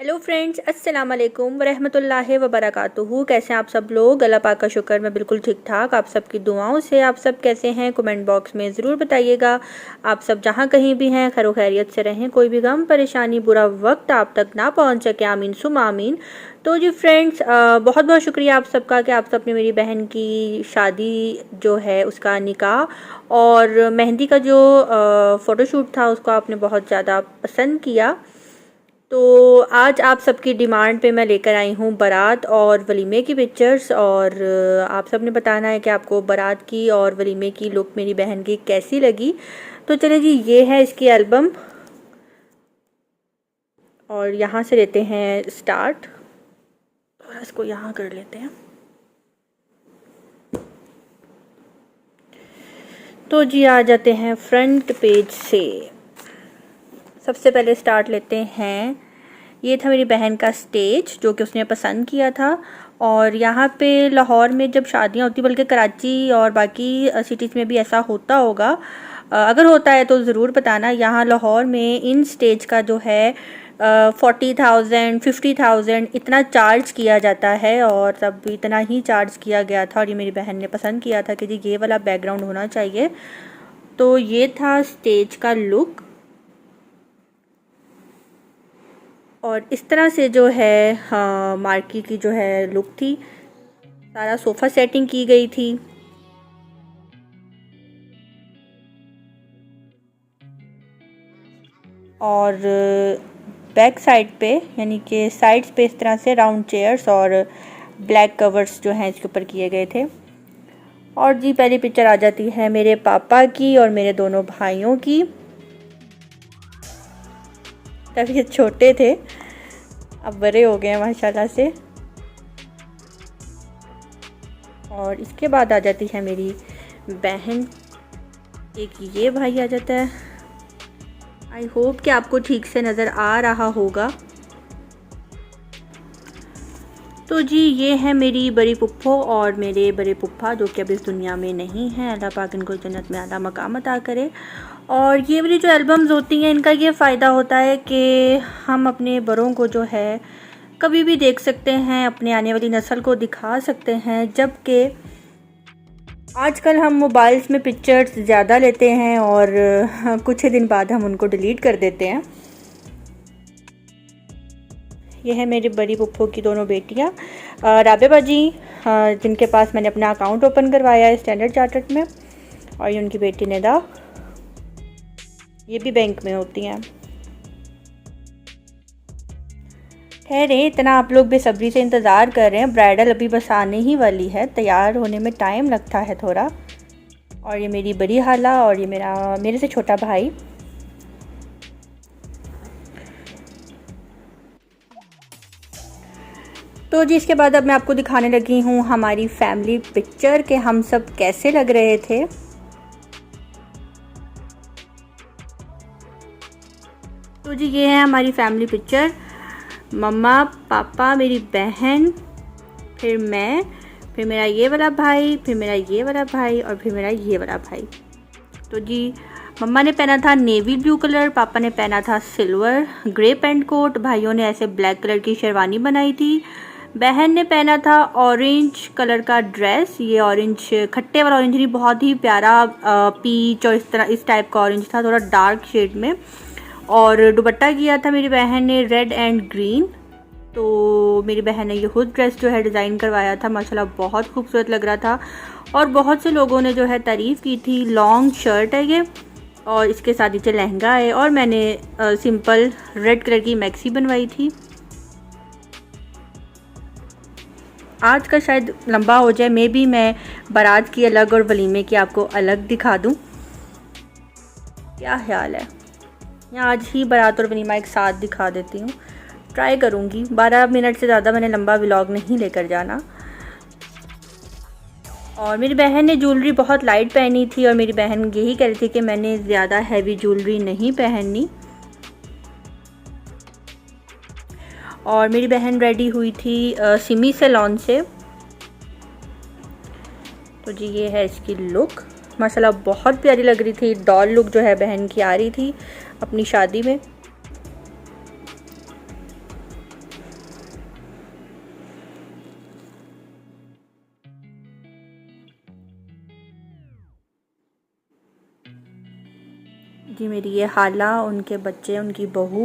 Hello friends, अस्सलाम वालेकुम वरहमतुल्लाहि वबरकातुहू। कैसे हैं आप सब लोग? अल्लाह पाक का शुक्र, मैं बिल्कुल ठीक ठाक। आप सबकी दुआओं से आप सब कैसे हैं? कमेंट बॉक्स में ज़रूर बताइएगा। आप सब जहाँ कहीं भी हैं खैर खैरियत से रहें, कोई भी गम परेशानी बुरा वक्त आप तक ना पहुँच सके। आमीन सुम आमीन। तो जी फ्रेंड्स, बहुत बहुत शुक्रिया आप सबका कि आप सब ने मेरी बहन की शादी जो है उसका निकाह और मेहंदी का जो फ़ोटोशूट था उसको आपने बहुत ज़्यादा पसंद किया। तो आज आप सबकी डिमांड पे मैं लेकर आई हूँ बारात और वलीमे की पिक्चर्स। और आप सब ने बताना है कि आपको बारात की और वलीमे की लुक मेरी बहन की कैसी लगी। तो चलिए जी, ये है इसकी एल्बम और यहाँ से लेते हैं स्टार्ट। थोड़ा इसको यहाँ कर लेते हैं। तो जी आ जाते हैं फ्रंट पेज से। सबसे पहले स्टार्ट लेते हैं। ये था मेरी बहन का स्टेज जो कि उसने पसंद किया था। और यहाँ पे लाहौर में जब शादियाँ होती, बल्कि कराची और बाकी सिटीज़ में भी ऐसा होता होगा, अगर होता है तो ज़रूर बताना। यहाँ लाहौर में इन स्टेज का जो है 40,000 50,000 इतना चार्ज किया जाता है। और तब इतना ही चार्ज किया गया था और ये मेरी बहन ने पसंद किया था कि जी ये वाला बैकग्राउंड होना चाहिए। तो ये था स्टेज का लुक। और इस तरह से जो है मार्की की जो है लुक थी। सारा सोफ़ा सेटिंग की गई थी। और बैक साइड पे यानी कि साइड्स पे इस तरह से राउंड चेयर्स और ब्लैक कवर्स जो हैं इसके ऊपर किए गए थे। और जी पहली पिक्चर आ जाती है मेरे पापा की और मेरे दोनों भाइयों की। तब ये छोटे थे, अब बड़े हो गए हैं माशाल्लाह से। और इसके बाद आ जाती है मेरी बहन। एक ये भाई आ जाता है। आई होप कि आपको ठीक से नज़र आ रहा होगा। तो जी ये है मेरी बड़ी पुप्पो और मेरे बड़े पुप्पा जो कि अब इस दुनिया में नहीं हैं। अल्लाह पाक इनको जन्नत में आला मकाम अता करे। और ये वाली जो एल्बम्स होती हैं इनका ये फ़ायदा होता है कि हम अपने बड़ों को जो है कभी भी देख सकते हैं, अपने आने वाली नस्ल को दिखा सकते हैं। जबकि आजकल हम मोबाइल्स में पिक्चर्स ज़्यादा लेते हैं और कुछ ही दिन बाद हम उनको डिलीट कर देते हैं। यह है मेरी बड़ी पुप्पो की दोनों बेटियां, राबे बाजी जिनके पास मैंने अपना अकाउंट ओपन करवाया है स्टैंडर्ड चार्टर्ड में, और ये उनकी बेटी निदा, ये भी बैंक में होती हैं। ठहरे, इतना आप लोग बेसब्री से इंतज़ार कर रहे हैं। ब्राइडल अभी बस आने ही वाली है, तैयार होने में टाइम लगता है थोड़ा। और ये मेरी बड़ी हाला और ये मेरे से छोटा भाई। तो जी इसके बाद अब मैं आपको दिखाने लगी हूँ हमारी फैमिली पिक्चर के हम सब कैसे लग रहे थे। तो जी ये है हमारी फैमिली पिक्चर। मम्मा, पापा, मेरी बहन, फिर मैं, फिर मेरा ये वाला भाई, फिर मेरा ये वाला भाई और फिर मेरा ये वाला भाई। तो जी मम्मा ने पहना था नेवी ब्लू कलर, पापा ने पहना था सिल्वर ग्रे पेंट कोट, भाइयों ने ऐसे ब्लैक कलर की शेरवानी बनाई थी, बहन ने पहना था ऑरेंज कलर का ड्रेस। ये ऑरेंज खट्टे वाला ऑरेंज नहीं, बहुत ही प्यारा पीच और इस टाइप का ऑरेंज था, थोड़ा डार्क शेड में। और दुपट्टा किया था मेरी बहन ने रेड एंड ग्रीन। तो मेरी बहन ने ये खुद ड्रेस जो है डिज़ाइन करवाया था, माशाल्लाह बहुत खूबसूरत लग रहा था। और बहुत से लोगों ने जो है तारीफ़ की थी। लॉन्ग शर्ट है ये और इसके साथ नीचे लहंगा है। और मैंने सिंपल रेड कलर की मैक्सी बनवाई थी। आज का शायद लंबा हो जाए, मे बी मैं बारात की अलग और वलीमे की आपको अलग दिखा दूं। क्या ख्याल है, या आज ही बारात और वलीमा एक साथ दिखा देती हूँ, ट्राई करूँगी। 12 मिनट से ज़्यादा मैंने लंबा व्लॉग नहीं लेकर जाना। और मेरी बहन ने ज्वेलरी बहुत लाइट पहनी थी और मेरी बहन यही कह रही थी कि मैंने ज़्यादा हैवी ज्वेलरी नहीं पहननी। और मेरी बहन रेडी हुई थी सिमी सैलून से। तो जी ये है इसकी लुक, माशाल्लाह बहुत प्यारी लग रही थी। डॉल लुक जो है बहन की आ रही थी अपनी शादी में। जी मेरी ये खाला, उनके बच्चे, उनकी बहू।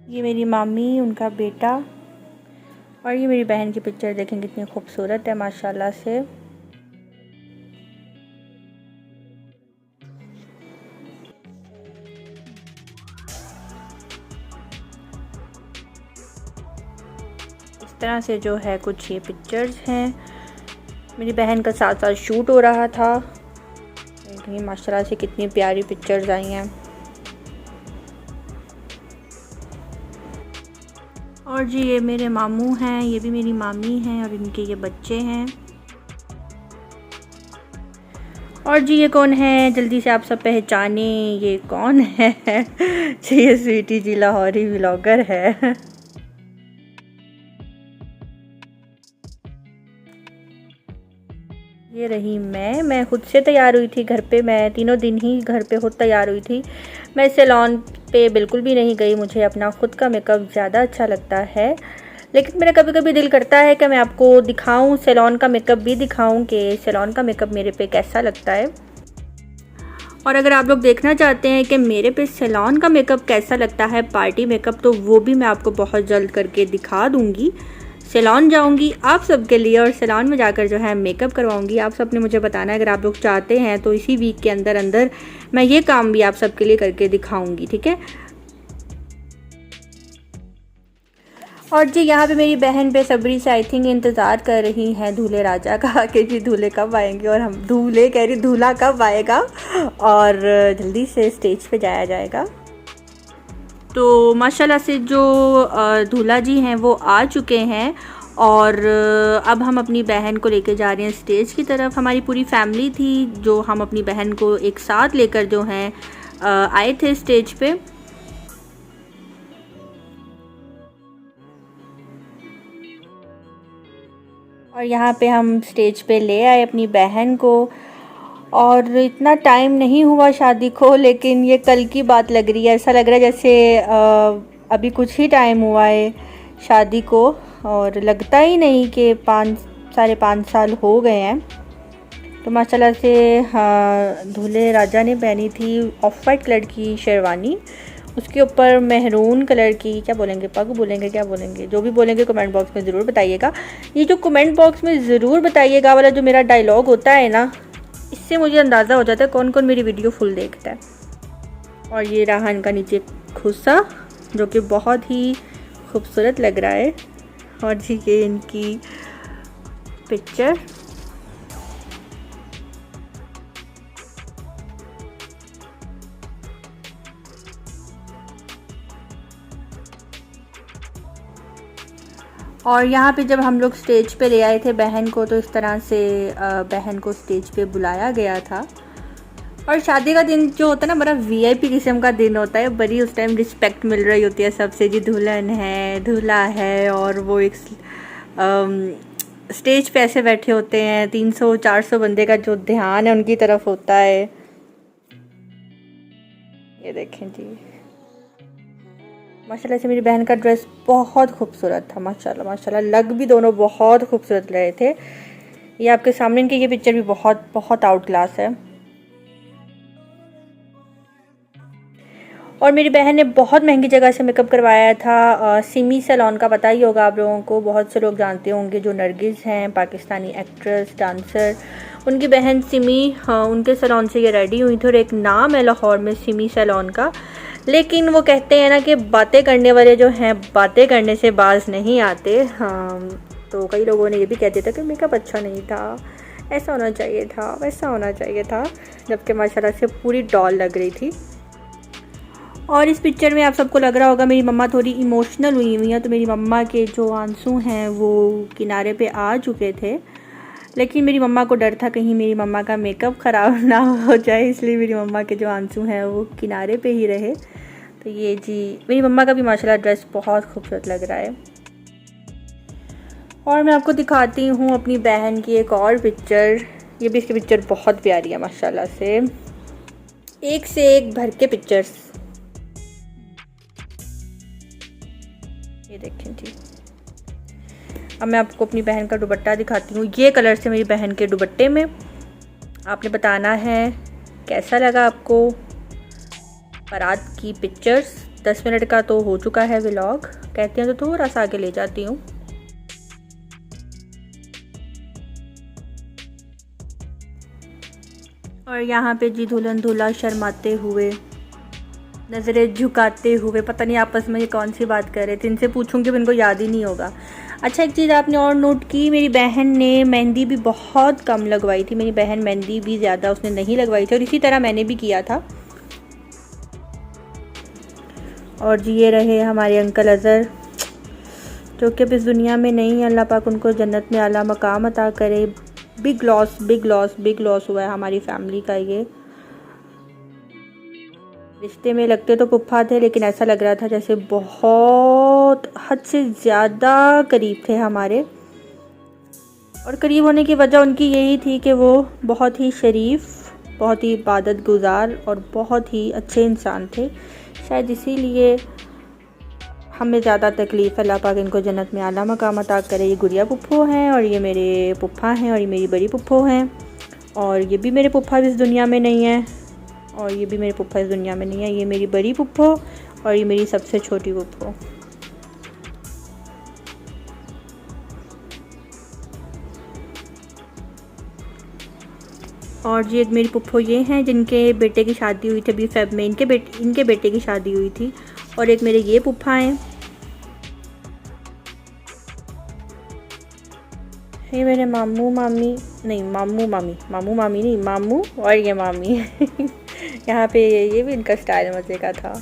ये मेरी मामी, उनका बेटा। और ये मेरी बहन की पिक्चर देखें कितनी खूबसूरत है माशाल्लाह से। इस तरह से जो है कुछ ये पिक्चर्स हैं। मेरी बहन का साथ साथ शूट हो रहा था। ये माशाल्लाह से कितनी प्यारी पिक्चर्स आई हैं। और जी ये मेरे मामू हैं, ये भी मेरी मामी हैं और इनके ये बच्चे हैं। और जी ये कौन है, जल्दी से आप सब पहचाने, ये कौन है? जी ये स्वीटी जी लाहौरी व्लॉगर है। ये रही मैं खुद से तैयार हुई थी घर पे। मैं तीनों दिन ही घर पे खुद तैयार हुई थी। मैं सैलून पे बिल्कुल भी नहीं गई। मुझे अपना खुद का मेकअप ज़्यादा अच्छा लगता है, लेकिन मेरा कभी कभी दिल करता है कि मैं आपको दिखाऊं, सैलून का मेकअप भी दिखाऊं कि सैलून का मेकअप मेरे पे कैसा लगता है। और अगर आप लोग देखना चाहते हैं कि मेरे पे सैलून का मेकअप कैसा लगता है, पार्टी मेकअप, तो वो भी मैं आपको बहुत जल्द करके दिखा दूँगी। सैलून जाऊंगी आप सबके लिए और सैलून में जाकर जो है मेकअप करवाऊंगी। आप सब ने मुझे बताना है, अगर आप लोग चाहते हैं तो इसी वीक के अंदर अंदर मैं ये काम भी आप सबके लिए करके दिखाऊंगी, ठीक है। और जी यहाँ पे मेरी बहन बेसब्री से आई थिंक इंतज़ार कर रही हैं दूल्हे राजा का कि जी दूल्हे कब आएंगे, और हम दूल्हे कह रही दूल्हा कब आएगा और जल्दी से स्टेज पे जाया जाएगा। तो माशाल्लाह से जो दूल्हा जी हैं वो आ चुके हैं और अब हम अपनी बहन को लेकर जा रहे हैं स्टेज की तरफ। हमारी पूरी फैमिली थी जो हम अपनी बहन को एक साथ लेकर जो हैं आए थे स्टेज पे। और यहाँ पे हम स्टेज पे ले आए अपनी बहन को। और इतना टाइम नहीं हुआ शादी को, लेकिन ये कल की बात लग रही है। ऐसा लग रहा है जैसे अभी कुछ ही टाइम हुआ है शादी को, और लगता ही नहीं कि 5-5.5 साल हो गए हैं। तो माशाल्लाह से दूल्हे राजा ने पहनी थी ऑफ वाइट कलर की शेरवानी, उसके ऊपर मेहरून कलर की, क्या बोलेंगे, पग बोलेंगे, क्या बोलेंगे, जो भी बोलेंगे कमेंट बॉक्स में ज़रूर बताइएगा। ये जो कमेंट बॉक्स में ज़रूर बताइएगा वाला जो मेरा डायलॉग होता है ना, इससे मुझे अंदाज़ा हो जाता है कौन कौन मेरी वीडियो फुल देखता है। और ये रहा इनका नीचे खुस्सा जो कि बहुत ही खूबसूरत लग रहा है। और जी ये इनकी पिक्चर। और यहाँ पे जब हम लोग स्टेज पे ले आए थे बहन को, तो इस तरह से बहन को स्टेज पे बुलाया गया था। और शादी का दिन जो होता है ना, बड़ा वीआईपी किस्म का दिन होता है। बड़ी उस टाइम रिस्पेक्ट मिल रही होती है सबसे, जी दुल्हन है, दूल्हा है, और वो एक स्टेज पे ऐसे बैठे होते हैं। 300-400 बंदे का जो ध्यान है उनकी तरफ होता है। ये देखें जी, माशाल्लाह से मेरी बहन का ड्रेस बहुत खूबसूरत था। माशाल्लाह माशाल्लाह, लग भी दोनों बहुत खूबसूरत रहे थे। ये आपके सामने इनकी ये पिक्चर भी बहुत बहुत आउट क्लास है। और मेरी बहन ने बहुत महंगी जगह से मेकअप करवाया था। सिमी सैलून का पता ही होगा आप लोगों को, बहुत से लोग जानते होंगे। जो नरगिस हैं, पाकिस्तानी एक्ट्रेस डांसर, उनकी बहन सिमी, उनके सैलून से ये रेडी हुई थी। और एक नाम है लाहौर में सिमी सैलून का, लेकिन वो कहते हैं ना कि बातें करने वाले जो हैं बातें करने से बाज नहीं आते। हाँ, तो कई लोगों ने ये भी कह दिया था कि मेकअप अच्छा नहीं था, ऐसा होना चाहिए था, वैसा होना चाहिए था, जबकि माशाल्लाह से पूरी डॉल लग रही थी। और इस पिक्चर में आप सबको लग रहा होगा मेरी मम्मा थोड़ी इमोशनल हुई हुई हैं, तो मेरी मम्मा के जो आंसू हैं वो किनारे पे आ चुके थे। लेकिन मेरी मम्मा को डर था कहीं मेरी मम्मा का मेकअप ख़राब ना हो जाए, इसलिए मेरी मम्मा के जो आंसू हैं वो किनारे पे ही रहे। तो ये जी मेरी मम्मा का भी माशाल्लाह ड्रेस बहुत खूबसूरत लग रहा है। और मैं आपको दिखाती हूँ अपनी बहन की एक और पिक्चर। ये भी इसकी पिक्चर बहुत प्यारी है माशाल्लाह से, एक से एक भर के पिक्चर्स। ये देखें जी, अब मैं आपको अपनी बहन का दुपट्टा दिखाती हूँ। ये कलर से मेरी बहन के दुपट्टे में। आपने बताना है कैसा लगा आपको बारात की पिक्चर्स। 10 मिनट का तो हो चुका है व्लॉग, कहते हैं तो थोड़ा सा आगे ले जाती हूँ। और यहाँ पे जी दुल्हन दूल्हा शर्माते हुए, नज़रें झुकाते हुए, पता नहीं आपस में ये कौन सी बात कर रहे थे। इनसे पूछूंगी भी इनको याद ही नहीं होगा। अच्छा, एक चीज़ आपने और नोट की, मेरी बहन ने मेहंदी भी बहुत कम लगवाई थी। मेरी बहन मेहंदी भी ज़्यादा उसने नहीं लगवाई थी और इसी तरह मैंने भी किया था। और जी ये रहे हमारे अंकल अज़हर, जो कि अब इस दुनिया में नहीं। अल्लाह पाक उनको जन्नत में आला मकाम अता करे। Big loss, big loss, big loss हुआ है हमारी फैमिली का। ये रिश्ते में लगते तो पुप्पा थे, लेकिन ऐसा लग रहा था जैसे बहुत हद से ज़्यादा करीब थे हमारे। और करीब होने की वजह उनकी यही थी कि वो बहुत ही शरीफ, बहुत ही इबादत गुजार और बहुत ही अच्छे इंसान थे। शायद इसीलिए हमें ज़्यादा तकलीफ़। अल्लाह पाक इनको जन्नत में आला मकाम अता करे। ये गुड़िया पुप्पो हैं और ये मेरे पुप्पा हैं और ये मेरी बड़ी पुप्पो हैं। और ये भी मेरे पुप्पा इस दुनिया में नहीं है और ये भी मेरे पुप्पा इस दुनिया में नहीं है। ये मेरी बड़ी पुप्पो और ये मेरी सबसे छोटी पुप्पो। और जी एक मेरी पुप्पो ये हैं जिनके बेटे की शादी हुई थी अभी फेब में। इनके बेटे की शादी हुई थी। और एक मेरे ये पुप्पा हैं, ये मेरे मामू मामी नहीं, मामू मामी नहीं, मामू और ये मामी। यहाँ पे ये भी इनका स्टाइल मज़े का था।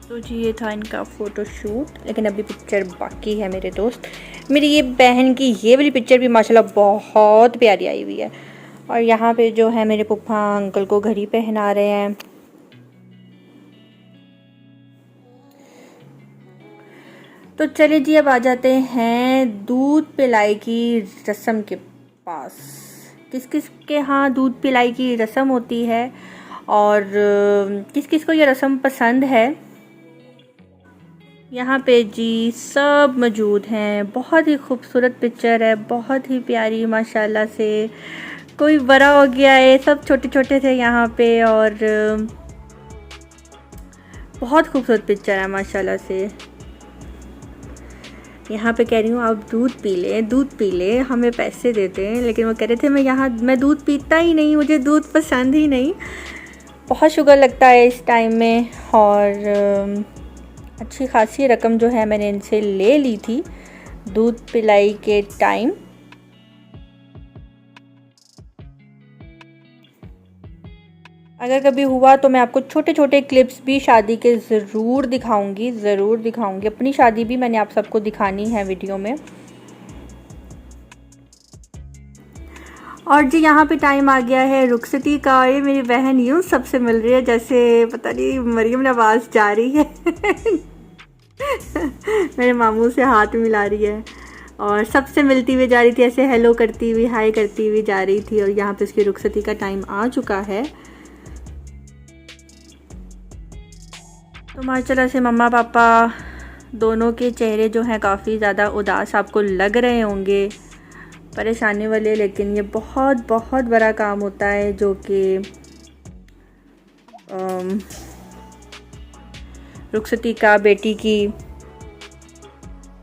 तो जी ये था इनका फ़ोटोशूट, लेकिन अभी पिक्चर बाकी है मेरे दोस्त। मेरी ये बहन की ये वाली पिक्चर भी माशाल्लाह बहुत प्यारी आई हुई है। और यहाँ पे जो है मेरे पुप्पा अंकल को घड़ी पहना रहे हैं। तो चलिए जी अब आ जाते हैं दूध पिलाई की रस्म के पास। किस किस के यहाँ दूध पिलाई की रस्म होती है और किस किस को ये रस्म पसंद है। यहाँ पे जी सब मौजूद हैं। बहुत ही खूबसूरत पिक्चर है, बहुत ही प्यारी माशाल्लाह से। कोई बड़ा हो गया है, सब छोटे छोटे थे यहाँ पे और बहुत खूबसूरत पिक्चर है माशाल्लाह से। यहाँ पे कह रही हूँ आप दूध पी लें, हमें पैसे देते हैं, लेकिन वो कह रहे थे मैं दूध पीता ही नहीं, मुझे दूध पसंद ही नहीं। बहुत शुगर लगता है इस टाइम में। और अच्छी खासी रकम जो है मैंने इनसे ले ली थी दूध पिलाई के टाइम। अगर कभी हुआ तो मैं आपको छोटे छोटे क्लिप्स भी शादी के ज़रूर दिखाऊंगी। अपनी शादी भी मैंने आप सबको दिखानी है वीडियो में। और जी यहाँ पे टाइम आ गया है रुखसती का। ये मेरी बहन यूँ सबसे मिल रही है जैसे पता नहीं मरियम नवाज जा रही है। मेरे मामू से हाथ मिला रही है और सबसे मिलती हुई जा रही थी, ऐसे हेलो करती हुई, हाय करती हुई जा रही थी। और यहाँ पे उसकी रुखसती का टाइम आ चुका है। तो माशाल्लाह से मम्मा पापा दोनों के चेहरे जो हैं काफ़ी ज़्यादा उदास आपको लग रहे होंगे, परेशानी वाले। लेकिन ये बहुत बहुत बड़ा काम होता है जो कि रुखसती का बेटी की।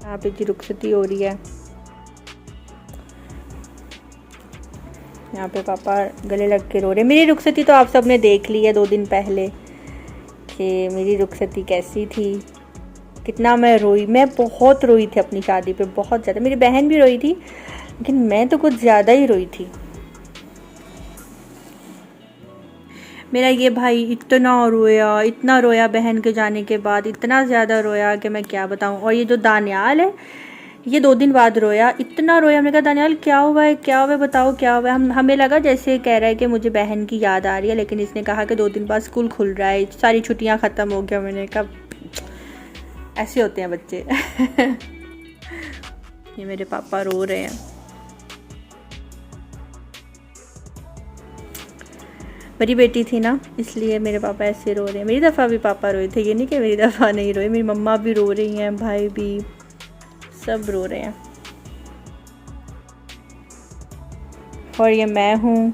यहाँ पे जी रुखसती हो रही है। यहाँ पे पापा गले लग के रो रहे। मेरी रुखसती तो आप सब ने देख ली है 2 दिन पहले कि मेरी रुखसती कैसी थी, कितना मैं रोई। मैं बहुत रोई थी अपनी शादी पे, बहुत ज़्यादा। मेरी बहन भी रोई थी लेकिन मैं तो कुछ ज़्यादा ही रोई थी। मेरा ये भाई इतना रोया बहन के जाने के बाद, इतना ज़्यादा रोया कि मैं क्या बताऊँ। और ये जो दानियाल है ये 2 दिन बाद रोया, इतना रोया। हमने कहा दानियाल क्या हुआ है बताओ क्या हुआ है। हमें लगा जैसे कह रहा है कि मुझे बहन की याद आ रही है, लेकिन इसने कहा कि 2 दिन बाद स्कूल खुल रहा है, सारी छुट्टियाँ ख़त्म हो गया। मैंने कहा ऐसे होते हैं बच्चे। ये मेरे पापा रो रहे हैं। मेरी बेटी थी ना, इसलिए मेरे पापा ऐसे रो रहे हैं। मेरी दफ़ा भी पापा रोए थे, ये नहीं कि मेरी दफ़ा नहीं रोए। मेरी मम्मा भी रो रही हैं, भाई भी, सब रो रहे हैं। और ये मैं हूँ,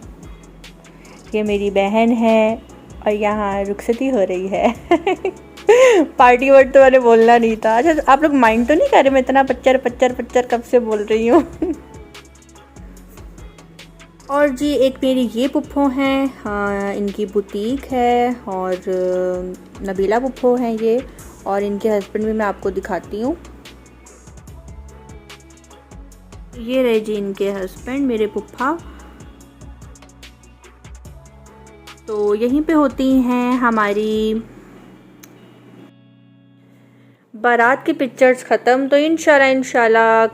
ये मेरी बहन है, और यहाँ रुखसती हो रही है। पार्टी वर्ड तो मैंने बोलना नहीं था। अच्छा, आप लोग माइंड तो नहीं कर रहे मैं इतना पच्चर पच्चर पच्चर कब से बोल रही हूँ। और जी एक मेरी ये पुप्पो हैं, हाँ इनकी बुटीक है, और नबीला पुप्पो हैं ये, और इनके हस्बैंड भी मैं आपको दिखाती हूँ। ये रहे जी इनके हस्बैंड, मेरे पुप्पा। तो यहीं पे होती हैं हमारी बारात की पिक्चर्स ख़त्म। तो इंशाल्लाह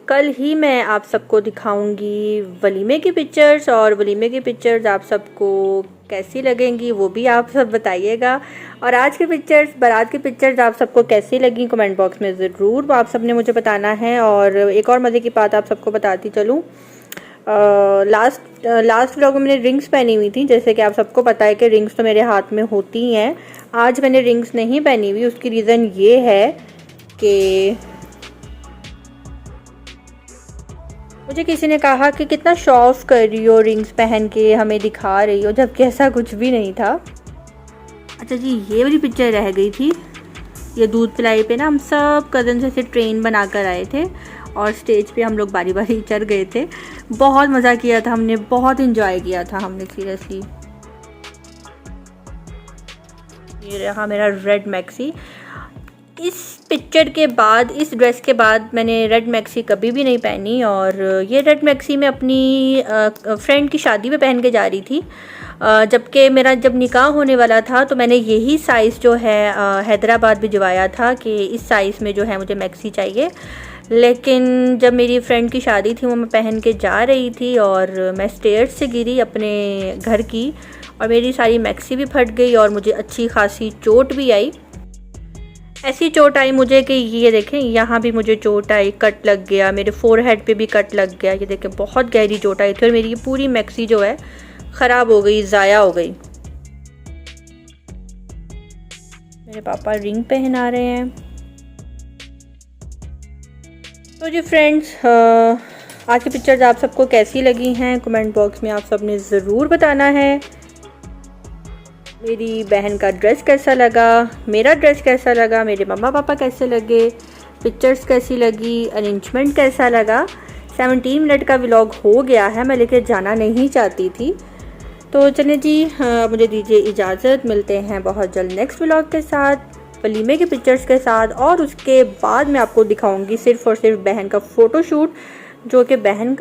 कल ही मैं आप सबको दिखाऊंगी वलीमे की पिक्चर्स, और वलीमे की पिक्चर्स आप सबको कैसी लगेंगी वो भी आप सब बताइएगा। और आज की पिक्चर्स, बारात की पिक्चर्स आप सबको कैसी लगी कमेंट बॉक्स में ज़रूर आप सब ने मुझे बताना है। और एक और मज़े की बात आप सबको बताती चलूँ, लास्ट व्लॉग में मैंने रिंग्स पहनी हुई थी, जैसे कि आप सबको पता है कि रिंग्स तो मेरे हाथ में होती ही हैं। आज मैंने रिंग्स नहीं पहनी हुई, उसकी रीज़न ये है कि मुझे किसी ने कहा कि कितना शो ऑफ कर रही हो, रिंग्स पहन के हमें दिखा रही हो, जबकि ऐसा कुछ भी नहीं था। अच्छा जी, ये वाली पिक्चर रह गई थी। ये दूध पिलाई पे ना हम सब कज़न से ट्रेन बना कर आए थे, और स्टेज पे हम लोग बारी बारी चढ़ गए थे। बहुत मज़ा किया था हमने, बहुत इन्जॉय किया था हमने सीरियसली। ये रहा मेरा रेड मैक्सी। इस पिक्चर के बाद, इस ड्रेस के बाद मैंने रेड मैक्सी कभी भी नहीं पहनी। और ये रेड मैक्सी मैं अपनी फ्रेंड की शादी में पहन के जा रही थी, जबकि मेरा जब निकाह होने वाला था तो मैंने यही साइज़ जो है हैदराबाद भिजवाया था कि इस साइज़ में जो है मुझे मैक्सी चाहिए। लेकिन जब मेरी फ्रेंड की शादी थी वो मैं पहन के जा रही थी, और मैं स्टेयर्स से गिरी अपने घर की, और मेरी सारी मैक्सी भी फट गई, और मुझे अच्छी खासी चोट भी आई। ऐसी चोट आई मुझे कि ये देखें, यहाँ भी मुझे चोट आई, कट लग गया, मेरे फोरहेड पे भी कट लग गया। ये देखें बहुत गहरी चोट आई थी, और मेरी ये पूरी मैक्सी जो है ख़राब हो गई, ज़ाया हो गई। मेरे पापा रिंग पहना रहे हैं। तो जी फ्रेंड्स, आज की पिक्चर्स आप सबको कैसी लगी हैं कमेंट बॉक्स में आप सब ने ज़रूर बताना है। मेरी बहन का ड्रेस कैसा लगा, मेरा ड्रेस कैसा लगा, मेरे मम्मा पापा कैसे लगे, पिक्चर्स कैसी लगी, अरेंजमेंट कैसा लगा। 17 मिनट का व्लॉग हो गया है, मैं लेके जाना नहीं चाहती थी। तो चलिए जी, मुझे दीजिए इजाज़त, मिलते हैं बहुत जल्द नेक्स्ट व्लॉग के साथ, वलीमे के पिक्चर्स के साथ। और उसके बाद मैं आपको दिखाऊंगी सिर्फ़ और सिर्फ बहन का फ़ोटोशूट, जो कि बहन